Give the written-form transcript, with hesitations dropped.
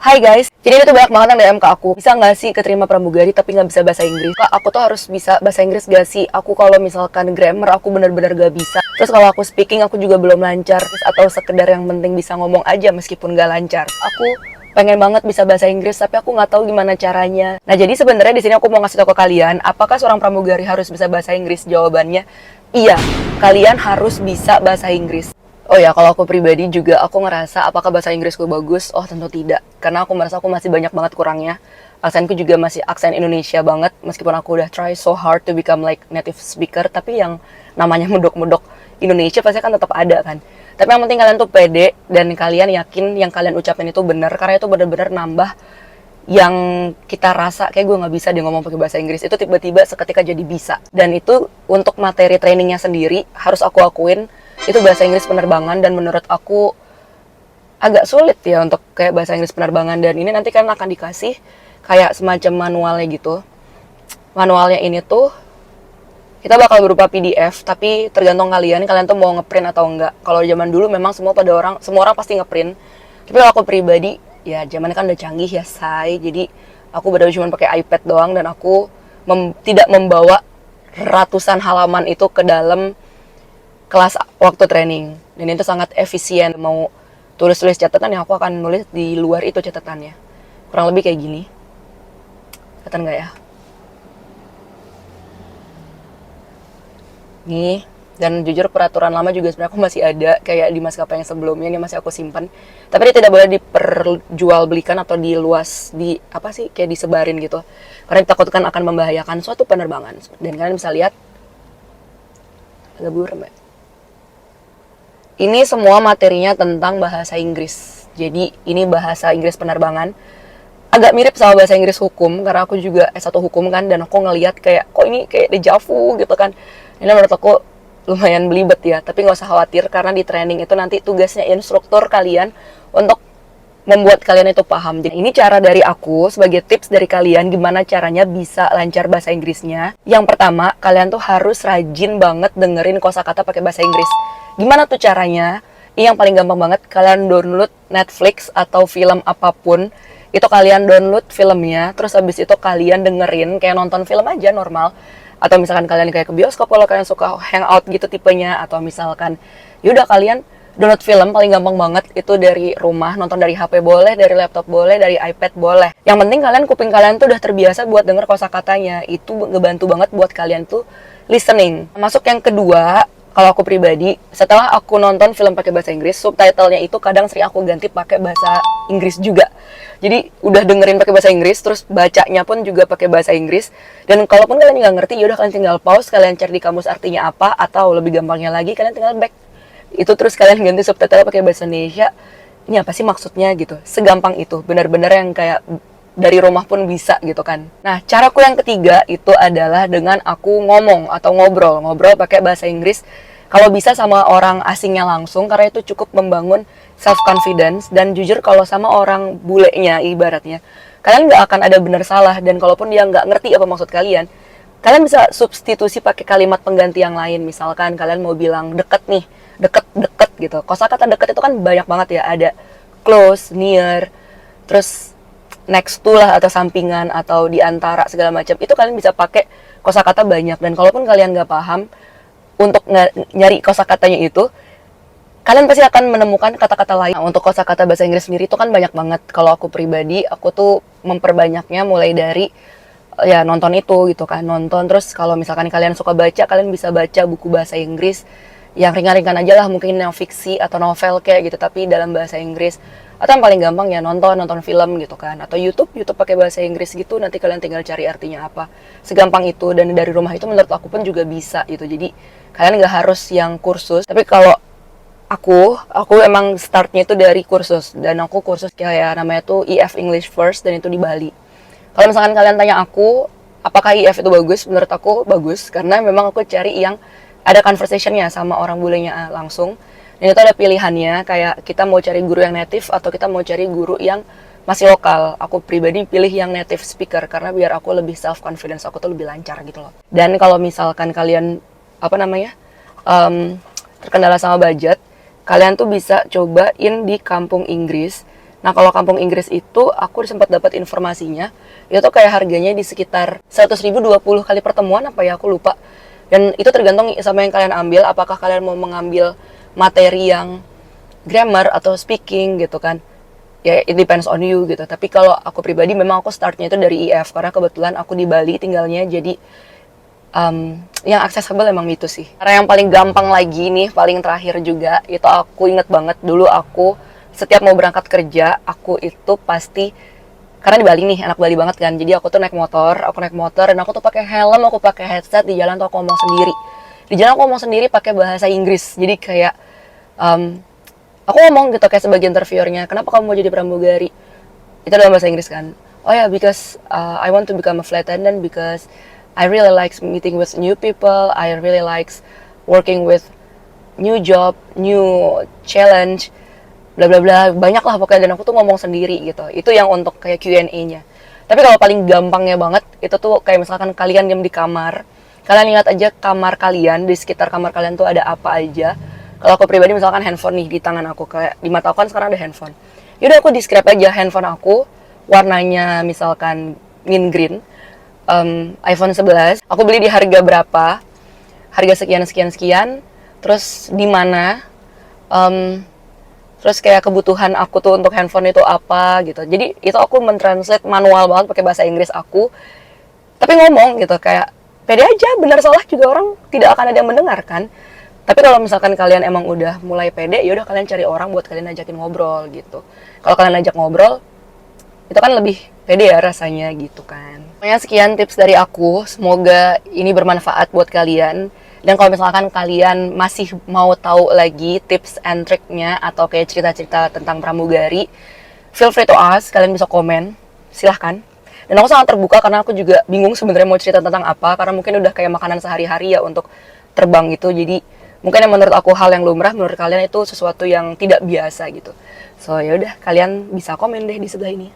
Hai guys, jadi itu banyak banget yang DM ke aku. Bisa nggak sih keterima pramugari tapi nggak bisa bahasa Inggris? Kak, aku tuh harus bisa bahasa Inggris gak sih? Aku kalau misalkan grammar aku bener-bener gak bisa. Terus kalau aku speaking aku juga belum lancar. Atau sekedar yang penting bisa ngomong aja meskipun gak lancar. Aku pengen banget bisa bahasa Inggris tapi aku nggak tahu gimana caranya. Nah jadi sebenarnya di sini aku mau ngasih tahu ke kalian, apakah seorang pramugari harus bisa bahasa Inggris? Jawabannya iya, kalian harus bisa bahasa Inggris. Oh ya, kalau aku pribadi juga aku ngerasa apakah bahasa Inggrisku bagus? Oh tentu tidak, karena aku merasa aku masih banyak banget kurangnya. Aksenku juga masih aksen Indonesia banget, meskipun aku udah try so hard to become like native speaker, tapi yang namanya mudok-mudok Indonesia pasti kan tetap ada kan. Tapi yang penting kalian tuh pede dan kalian yakin yang kalian ucapin itu benar, karena itu benar-benar nambah yang kita rasa kayak gue nggak bisa dia ngomong pakai bahasa Inggris itu tiba-tiba seketika jadi bisa. Dan itu untuk materi trainingnya sendiri harus aku akuin itu bahasa Inggris penerbangan, dan menurut aku agak sulit ya untuk kayak bahasa Inggris penerbangan. Dan ini nanti kan akan dikasih kayak semacam manualnya gitu. Manualnya ini tuh kita bakal berupa PDF, tapi tergantung kalian tuh mau ngeprint atau enggak. Kalau zaman dulu memang semua orang pasti ngeprint. Tapi kalau aku pribadi ya zaman kan udah canggih ya say, jadi aku baru cuma pakai iPad doang, dan aku tidak membawa ratusan halaman itu ke dalam kelas waktu training. Dan itu sangat efisien. Mau tulis-tulis catatan yang aku akan nulis di luar itu catatannya. Kurang lebih kayak gini. Kelihatan nggak ya? Nih. Dan jujur peraturan lama juga sebenarnya aku masih ada kayak di maskapai yang sebelumnya, ini masih aku simpan. Tapi dia tidak boleh diperjualbelikan atau diluas di apa sih kayak disebarin gitu. Karena ditakutkan akan membahayakan suatu penerbangan. Dan kalian bisa lihat agak buram ya. Ini semua materinya tentang bahasa Inggris. Jadi ini bahasa Inggris penerbangan. Agak mirip sama bahasa Inggris hukum, karena aku juga S1 hukum kan, dan aku ngelihat kayak, kok ini kayak deja vu gitu kan. Ini menurut aku lumayan belibet ya, tapi nggak usah khawatir, karena di training itu nanti tugasnya instruktur kalian untuk membuat kalian itu paham. Jadi ini cara dari aku sebagai tips dari kalian gimana caranya bisa lancar bahasa Inggrisnya. Yang pertama, kalian tuh harus rajin banget dengerin kosakata pakai bahasa Inggris. Gimana tuh caranya? Ini yang paling gampang banget, kalian download Netflix atau film apapun. Itu kalian download filmnya, terus habis itu kalian dengerin kayak nonton film aja normal. Atau misalkan kalian kayak ke bioskop kalau kalian suka hangout gitu tipenya, atau misalkan yaudah kalian download film paling gampang banget itu dari rumah, nonton dari HP boleh, dari laptop boleh, dari iPad boleh. Yang penting kuping kalian tuh udah terbiasa buat denger kosakatanya. Itu ngebantu banget buat kalian tuh listening. Masuk yang kedua, kalau aku pribadi, setelah aku nonton film pakai bahasa Inggris, subtitlenya itu kadang sering aku ganti pakai bahasa Inggris juga. Jadi udah dengerin pakai bahasa Inggris, terus bacanya pun juga pakai bahasa Inggris. Dan kalaupun kalian nggak ngerti, yaudah kalian tinggal pause, kalian cari di kamus artinya apa, atau lebih gampangnya lagi kalian tinggal back itu, terus kalian ganti subtitle pakai bahasa Indonesia. Ini apa sih maksudnya gitu? Segampang itu, benar-benar yang kayak dari rumah pun bisa gitu kan. Nah, caraku yang ketiga itu adalah dengan aku ngomong atau ngobrol pakai bahasa Inggris. Kalau bisa sama orang asingnya langsung, karena itu cukup membangun self confidence. Dan jujur kalau sama orang bulenya ibaratnya, kalian nggak akan ada benar salah. Dan kalaupun dia nggak ngerti apa maksud kalian bisa substitusi pakai kalimat pengganti yang lain. Misalkan kalian mau bilang deket nih, deket gitu. Kosakata deket itu kan banyak banget ya, ada close, near, terus next to lah, atau sampingan, atau di antara, segala macam. Itu kalian bisa pakai kosakata banyak. Dan kalaupun kalian nggak paham untuk nyari kosakatanya itu, kalian pasti akan menemukan kata-kata lain. Nah, untuk kosakata bahasa Inggris sendiri itu kan banyak banget. Kalau aku pribadi, aku tuh memperbanyaknya mulai dari ya nonton itu gitu kan, nonton. Terus kalau misalkan kalian suka baca, kalian bisa baca buku bahasa Inggris yang ringan-ringan aja lah, mungkin yang fiksi atau novel kayak gitu, tapi dalam bahasa Inggris. Atau yang paling gampang ya nonton film gitu kan, atau YouTube pakai bahasa Inggris gitu, nanti kalian tinggal cari artinya apa. Segampang itu, dan dari rumah itu menurut aku pun juga bisa gitu. Jadi kalian nggak harus yang kursus, tapi kalau aku emang startnya itu dari kursus, dan aku kursus kayak namanya tuh EF English First, dan itu di Bali. Kalau misalkan kalian tanya aku apakah EF itu bagus, menurut aku bagus, karena memang aku cari yang ada conversation-nya sama orang bulenya langsung. Dan itu ada pilihannya, kayak kita mau cari guru yang native atau kita mau cari guru yang masih lokal. Aku pribadi pilih yang native speaker, karena biar aku lebih self confidence, aku tuh lebih lancar gitu loh. Dan kalau misalkan kalian terkendala sama budget, kalian tuh bisa cobain di kampung Inggris. Nah, kalau kampung Inggris itu aku sempat dapat informasinya, itu tuh kayak harganya di sekitar 100.000 20 kali pertemuan apa ya, aku lupa. Dan itu tergantung sama yang kalian ambil, apakah kalian mau mengambil materi yang grammar atau speaking gitu kan. Ya, it depends on you gitu. Tapi kalau aku pribadi memang aku startnya itu dari IF, karena kebetulan aku di Bali tinggalnya, jadi yang accessible emang itu sih. Karena yang paling gampang lagi nih, paling terakhir juga, itu aku inget banget dulu aku setiap mau berangkat kerja, aku itu pasti, karena di Bali nih, anak Bali banget kan, jadi aku tuh naik motor dan aku tuh pakai helm, aku pakai headset, di jalan tuh aku ngomong sendiri. Di jalan aku ngomong sendiri pakai bahasa Inggris, jadi kayak aku ngomong gitu kayak sebagai interviewernya, kenapa kamu mau jadi pramugari? Itu dalam bahasa Inggris kan. Oh ya, because I want to become a flight attendant because I really like meeting with new people, I really like working with new job, new challenge, bla bla bla, banyak lah pokoknya. Dan aku tuh ngomong sendiri gitu. Itu yang untuk kayak Q&A-nya. Tapi kalau paling gampangnya banget itu tuh kayak misalkan kalian diam di kamar, kalian lihat aja kamar kalian, di sekitar kamar kalian tuh ada apa aja. Kalau aku pribadi misalkan handphone nih di tangan aku, kayak di mata aku kan sekarang ada handphone. Yaudah aku describe aja handphone aku, warnanya misalkan mint green, iPhone 11, aku beli di harga berapa, harga sekian sekian sekian, terus di mana, terus kayak kebutuhan aku tuh untuk handphone itu apa gitu. Jadi itu aku mentranslate manual banget pakai bahasa Inggris aku, tapi ngomong gitu kayak pede aja, benar salah juga orang tidak akan ada yang mendengarkan. Tapi kalau misalkan kalian emang udah mulai pede, yaudah kalian cari orang buat kalian ajakin ngobrol gitu. Kalau kalian ajak ngobrol, itu kan lebih pede ya rasanya gitu kan. Pokoknya sekian tips dari aku, semoga ini bermanfaat buat kalian. Dan kalau misalkan kalian masih mau tahu lagi tips and triknya atau kayak cerita-cerita tentang pramugari, feel free to ask, kalian bisa komen, silahkan. Dan aku sangat terbuka karena aku juga bingung sebenarnya mau cerita tentang apa, karena mungkin udah kayak makanan sehari-hari ya untuk terbang gitu. Jadi mungkin yang menurut aku hal yang lumrah, menurut kalian itu sesuatu yang tidak biasa gitu. So yaudah, kalian bisa komen deh di sebelah ini.